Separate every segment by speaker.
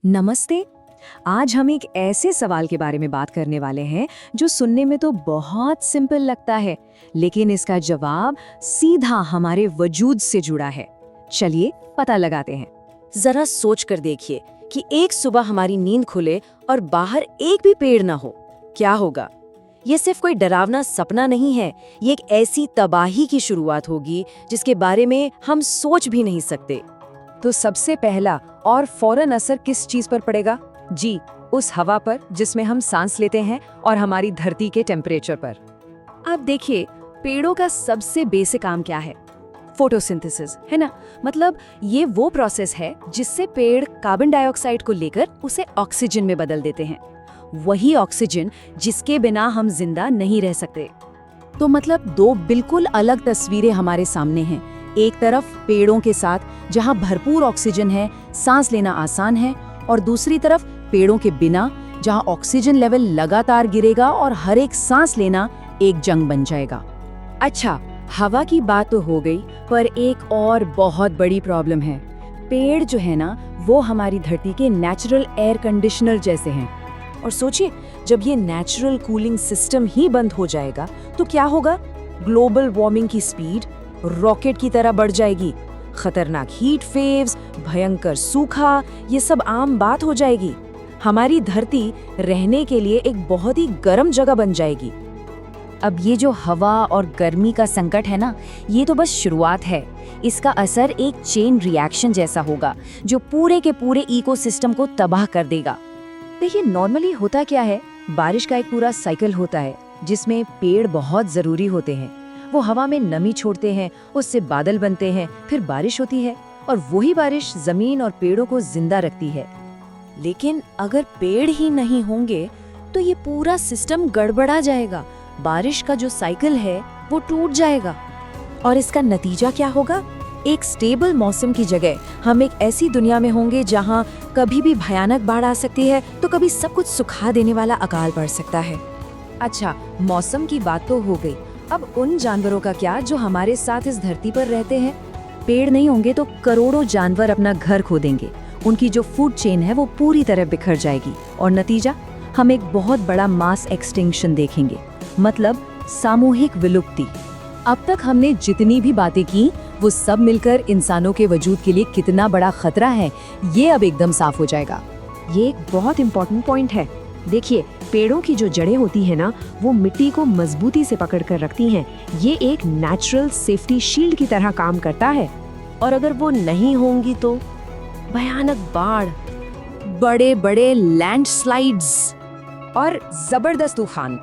Speaker 1: नमस्ते। आज हम एक ऐसे सवाल के बारे में बात करने वाले हैं जो सुनने में तो बहुत सिंपल लगता है, लेकिन इसका जवाब सीधा हमारे वजूद से जुड़ा है। चलिए पता लगाते हैं।
Speaker 2: जरा सोच कर देखिए कि एक सुबह हमारी नींद खुले और बाहर एक भी पेड़ ना हो, क्या होगा? ये सिर्फ कोई डरावना सपना नहीं है, ये एक ऐसी तबाही की शुरुआत होगी जिसके बारे में हम सोच भी नहीं सकते।
Speaker 1: तो सबसे पहला और फौरन असर किस चीज पर पड़ेगा? जी, उस हवा पर जिसमें हम सांस लेते हैं और हमारी धरती के टेम्परेचर पर। अब देखिए, पेड़ों का सबसे बेसिक काम क्या है? फोटोसिंथेसिस, है ना? मतलब ये वो प्रोसेस है जिससे पेड़ कार्बन डाइऑक्साइड को लेकर उसे ऑक्सीजन में बदल देते हैं। वही ऑक्सीजन जिसके बिना हम जिंदा नहीं रह सकते। तो मतलब दो बिल्कुल अलग तस्वीरें हमारे सामने हैं। एक तरफ पेड़ों के साथ जहां भरपूर ऑक्सीजन है, सांस लेना आसान है, और दूसरी तरफ पेड़ों के बिना जहां ऑक्सीजन लेवल लगातार गिरेगा और हर एक सांस लेना एक जंग बन जाएगा। अच्छा, हवा की बात तो हो गई, पर एक और बहुत बड़ी प्रॉब्लम है। पेड़ जो है ना, वो हमारी धरती के नेचुरल एयर कंडीशनर जैसे हैं। और सोचिए, जब ये नेचुरल कूलिंग सिस्टम ही बंद हो जाएगा तो क्या होगा? ग्लोबल वार्मिंग की स्पीड रॉकेट की तरह बढ़ जाएगी। खतरनाक हीट वेव्स, भयंकर सूखा, ये सब आम बात हो जाएगी। हमारी धरती रहने के लिए एक बहुत ही गर्म जगह बन जाएगी। अब ये जो हवा और गर्मी का संकट है ना, ये तो बस शुरुआत है। इसका असर एक चेन रिएक्शन जैसा होगा जो पूरे के पूरे इकोसिस्टम को तबाह कर देगा। देखिए, नॉर्मली होता क्या है, बारिश का एक पूरा साइकिल होता है जिसमें पेड़ बहुत जरूरी होते हैं। वो हवा में नमी छोड़ते हैं, उससे बादल बनते हैं, फिर बारिश होती है, और वही बारिश जमीन और पेड़ों को जिंदा रखती है।
Speaker 2: लेकिन अगर पेड़ ही नहीं होंगे तो ये पूरा सिस्टम गड़बड़ा जाएगा। बारिश का जो साइकिल है वो टूट जाएगा।
Speaker 1: और इसका नतीजा क्या होगा? एक स्टेबल मौसम की जगह हम एक ऐसी दुनिया में होंगे जहां कभी भी भयानक बाढ़ आ सकती है तो कभी सब कुछ सुखा देने वाला अकाल पड़ सकता है। अच्छा, मौसम की बात तो हो गई। अब उन जानवरों का क्या जो हमारे साथ इस धरती पर रहते हैं? पेड़ नहीं होंगे तो करोड़ों जानवर अपना घर खो देंगे। उनकी जो फूड चेन है वो पूरी तरह बिखर जाएगी, और नतीजा, हम एक बहुत बड़ा मास एक्सटिंक्शन देखेंगे, मतलब सामूहिक विलुप्ति। अब तक हमने जितनी भी बातें की वो सब मिलकर इंसानों के वजूद के लिए कितना बड़ा खतरा है, ये अब एकदम साफ हो जाएगा। ये एक बहुत इम्पोर्टेंट पॉइंट है। देखिए, पेड़ों की जो जड़ें होती है ना, वो मिट्टी को मजबूती से पकड़ कर रखती हैं। ये एक नेचुरल सेफ्टी शील्ड की तरह काम करता है।
Speaker 2: और अगर वो नहीं होंगी तो भयानक बाढ़,
Speaker 1: बड़े बड़े लैंडस्लाइड्स और जबरदस्त तूफान,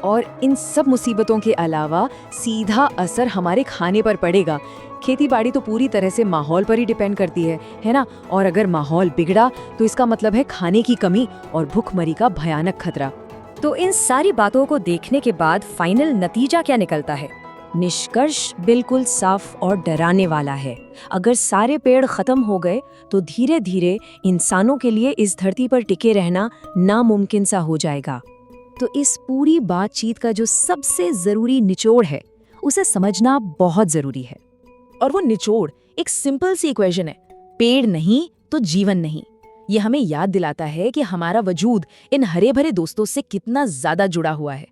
Speaker 1: और इन सब मुसीबतों के अलावा सीधा असर हमारे खाने पर पड़ेगा। खेती बाड़ी तो पूरी तरह से माहौल पर ही डिपेंड करती है ना? और अगर माहौल बिगड़ा तो इसका मतलब है खाने की कमी और भूखमरी का भयानक खतरा। तो इन सारी बातों को देखने के बाद फाइनल नतीजा क्या निकलता है? निष्कर्ष बिल्कुल साफ और डराने वाला है। अगर सारे पेड़ खत्म हो गए तो धीरे धीरे इंसानों के लिए इस धरती पर टिके रहना नामुमकिन सा हो जाएगा। तो इस पूरी बातचीत का जो सबसे जरूरी निचोड़ है, उसे समझना बहुत जरूरी है।
Speaker 2: और वो निचोड़ एक सिंपल सी इक्वेशन है, पेड़ नहीं तो जीवन नहीं। ये हमें याद दिलाता है कि हमारा वजूद इन हरे भरे दोस्तों से कितना ज्यादा जुड़ा हुआ है।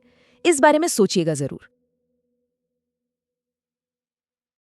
Speaker 2: इस बारे में सोचिएगा जरूर।